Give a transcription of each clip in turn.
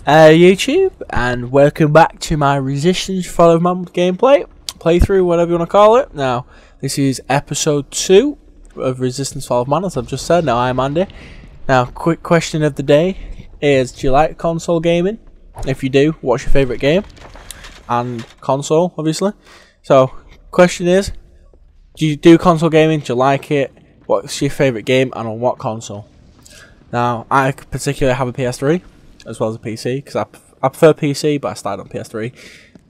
YouTube, and welcome back to my Resistance Fall of Man gameplay, playthrough, whatever you want to call it. Now, this is episode 2 of Resistance Fall of Man, as I've just said. Now, I'm Andy. Now, quick question of the day is, do you like console gaming? If you do, what's your favourite game? And console, obviously. So, question is, do you do console gaming? Do you like it? What's your favourite game and on what console? Now, I particularly have a PS3 as well as a PC, because I prefer PC, but I started on PS3.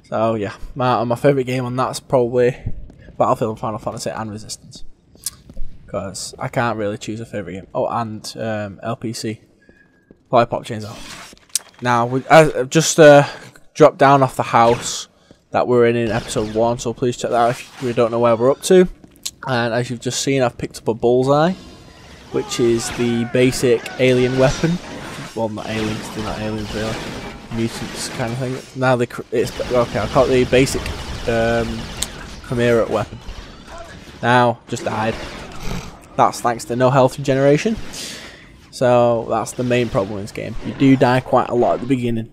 So yeah, my favourite game on that's probably Battlefield, Final Fantasy and Resistance, because I can't really choose a favourite game. Oh, and LPC, Lollipop Chainsaw. Now, I've just dropped down off the house that we're in episode 1, so please check that out if you don't know where we're up to. And as you've just seen, I've picked up a bullseye, which is the basic alien weapon. Well, not aliens, they're not aliens really, mutants kind of thing. Now it's okay, I'll call it the basic Chimera weapon. Now, just died. That's thanks to no health regeneration. So that's the main problem in this game. You do die quite a lot at the beginning,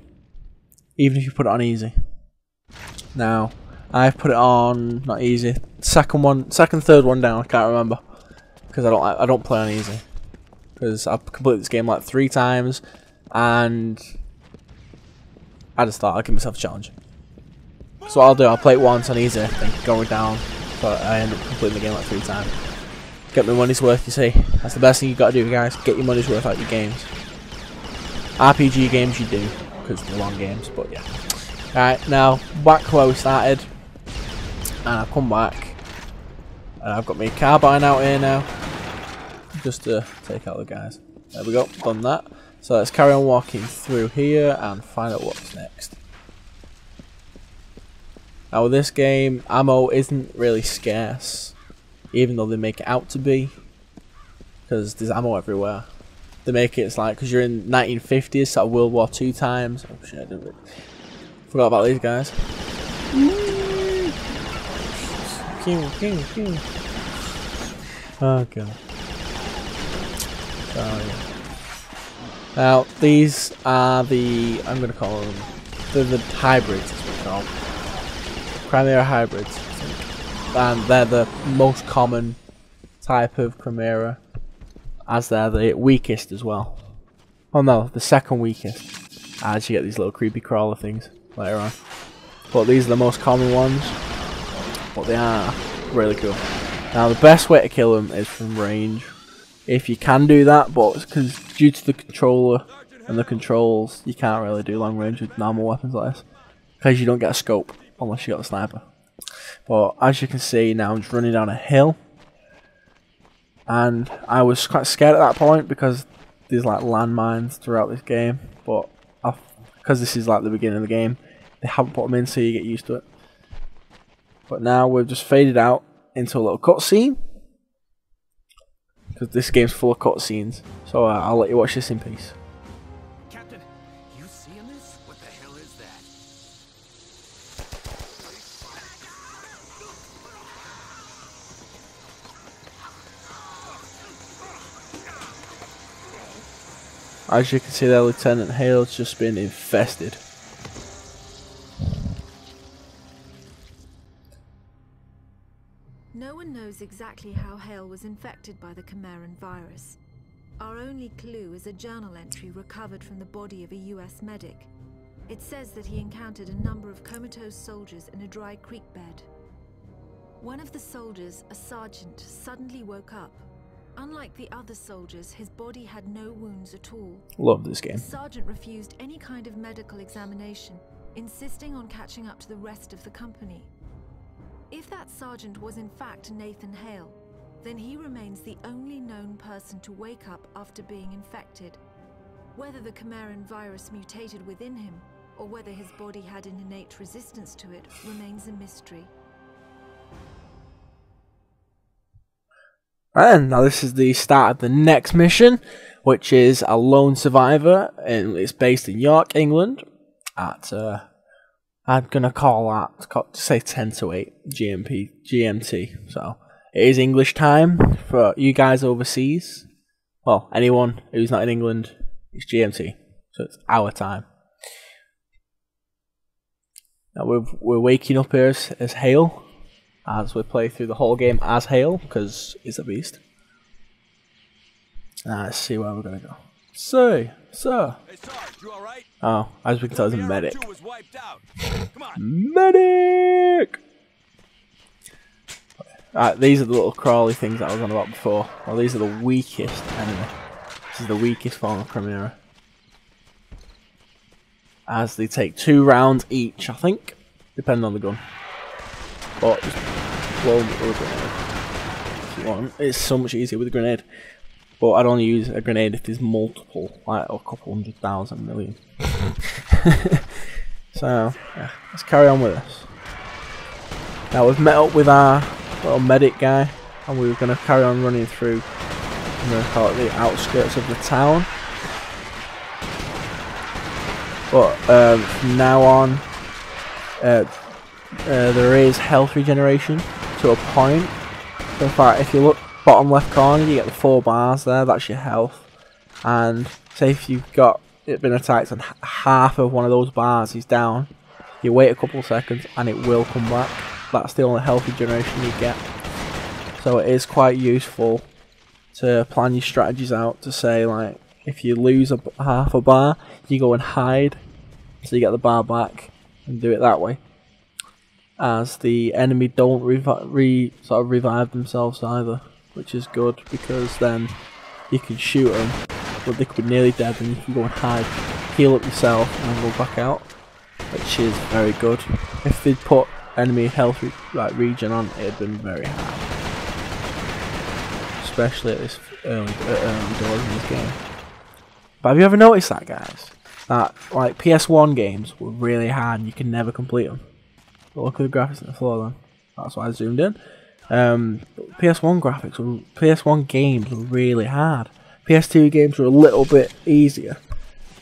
even if you put it on easy. Now, I've put it on not easy. Third one down. I can't remember because I don't play on easy. Because I've completed this game like 3 times, and I just thought I'd give myself a challenge. So what I'll do, I'll play it once on easy, then go down, but I end up completing the game like 3 times. Get my money's worth, you see. That's the best thing you've got to do, guys. Get your money's worth out of your games. RPG games you do, because they're long games, but yeah. Alright, now, back where we started, and I've come back, and I've got my carbine out here now, just to take out the guys. There we go, done that. So let's carry on walking through here and find out what's next. Now with this game, ammo isn't really scarce, even though they make it out to be, because there's ammo everywhere. They make it's like, because you're in 1950s, sort of World War II times. Oh shit, I didn't forgot about these guys. Oh god. Oh, yeah. Now these are the, I'm going to call them, they're the hybrids, is what they're called. Chimera hybrids, I think. And they're the most common type of Chimera, as they're the weakest as well. Oh no, the second weakest, as you get these little creepy crawler things later on. But these are the most common ones, but they are really cool. Now the best way to kill them is from range. If you can do that, but because due to the controller and the controls, you can't really do long range with normal weapons like this, because you don't get a scope unless you got a sniper. But as you can see now, I'm just running down a hill, and I was quite scared at that point because there's like landmines throughout this game. But because this is like the beginning of the game, they haven't put them in, so you get used to it. But now we've just faded out into a little cutscene, because this game's full of cutscenes, so I'll let you watch this in peace. Captain, you seeing this? What the hell is that? As you can see there, Lieutenant Hale's just been infested. No one knows exactly how Hale was infected by the Chimeran virus. Our only clue is a journal entry recovered from the body of a US medic. It says that he encountered a number of comatose soldiers in a dry creek bed. One of the soldiers, a sergeant, suddenly woke up. Unlike the other soldiers, his body had no wounds at all. Love this game. The sergeant refused any kind of medical examination, insisting on catching up to the rest of the company. If that sergeant was in fact Nathan Hale, then he remains the only known person to wake up after being infected. Whether the Chimeran virus mutated within him, or whether his body had an innate resistance to it, remains a mystery. And now this is the start of the next mission, which is a lone survivor, and it's based in York, England, at I'm gonna call that, say 10 to 8 GMT. So it is English time for you guys overseas. Well, anyone who's not in England, it's GMT, so it's our time. Now we're waking up here as Hale, as we play through the whole game as Hale, because he's a beast. Now let's see where we're gonna go. Say, sir. Hey, Sarge, you all right? Oh, as we can tell, he's a medic. Two was wiped out. Come on. Medic! Alright, these are the little crawly things that I was on about before. Well, these are the weakest enemy. This is the weakest form of Chimera. As they take 2 rounds each, I think, depending on the gun. But just blow them with a grenade if you want. It's so much easier with a grenade. But I'd only use a grenade if there's multiple, like a couple 100,000 million. So, yeah, let's carry on with this. Now we've met up with our little medic guy, and we were going to carry on running through, I'm going to call it the outskirts of the town. But from now on, there is health regeneration to a point. So in fact, if you look bottom left corner, you get the 4 bars there, that's your health. And say if you've got it been attacked and half of one of those bars is down, you wait a couple of seconds and it will come back. That's the only health regeneration you get. So it is quite useful to plan your strategies out, to say like, if you lose half a bar, you go and hide so you get the bar back and do it that way. As the enemy don't sort of revive themselves either, which is good, because then you can shoot them, but they could be nearly dead, and you can go and hide, heal up yourself, and then go back out, which is very good. If they'd put enemy health regen on, it'd been very hard, especially at this early doors in this game. But have you ever noticed that, guys? That like PS1 games were really hard and you can never complete them. But look at the graphics on the floor then. That's why I zoomed in. PS1 games were really hard. PS2 games were a little bit easier,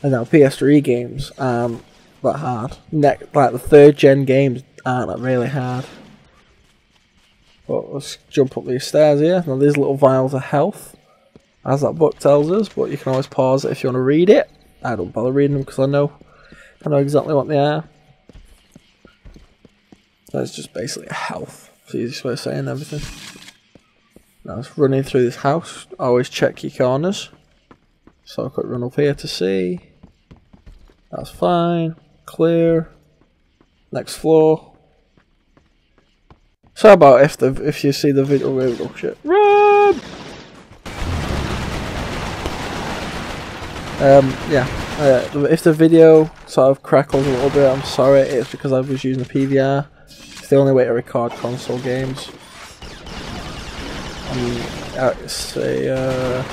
and now PS3 games aren't that hard. Like the 3rd gen games aren't that really hard. But let's jump up these stairs here. Now these little vials of health, as that book tells us, but you can always pause it if you want to read it. I don't bother reading them because I know exactly what they are. That's just basically a health. It's the easiest way of saying everything. Now it's running through this house. Always check your corners. So I could run up here to see. That's fine. Clear. Next floor. So how about if you see the video, oh shit, run! If the video sort of crackles a little bit, I'm sorry. It's because I was using a PVR. It's the only way to record console games. It's a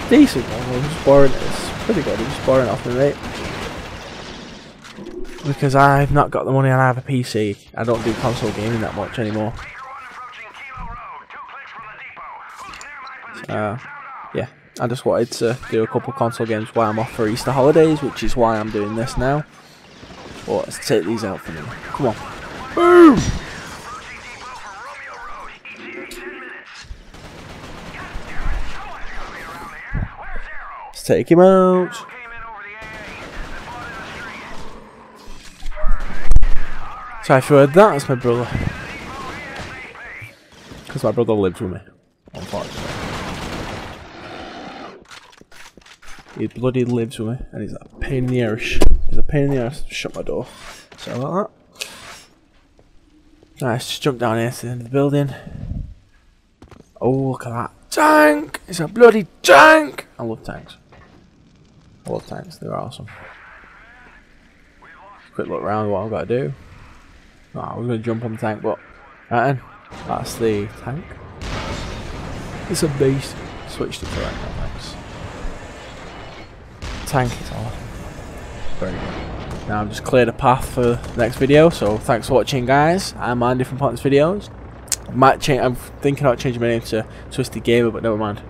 decent one. It's boring. It's pretty good. It's boring off me, mate. Because I've not got the money and I have a PC. I don't do console gaming that much anymore. Yeah, I just wanted to do a couple console games while I'm off for Easter holidays, which is why I'm doing this now. But let's take these out for me. Come on. Boom! Let's take him out. So if you heard that, that's my brother. Because my brother lives with me, unfortunately. He bloody lives with me, and he's a pain in the arse. He's a pain in the arse to shut my door. So like that. Right, let's just jump down here to the end of the building. Oh, look at that. Tank! It's a bloody tank! I love tanks. I love tanks, they're awesome. Quick look around what I've got to do. Oh, I was going to jump on the tank, but right then, that's the tank. It's a beast. Switched it to right now, thanks. Tank is awesome. Very good. Now I've just cleared a path for the next video, so thanks for watching, guys. I'm Andy from Pointless Videos. I'm thinking about changing my name to Twisted Gamer, but never mind.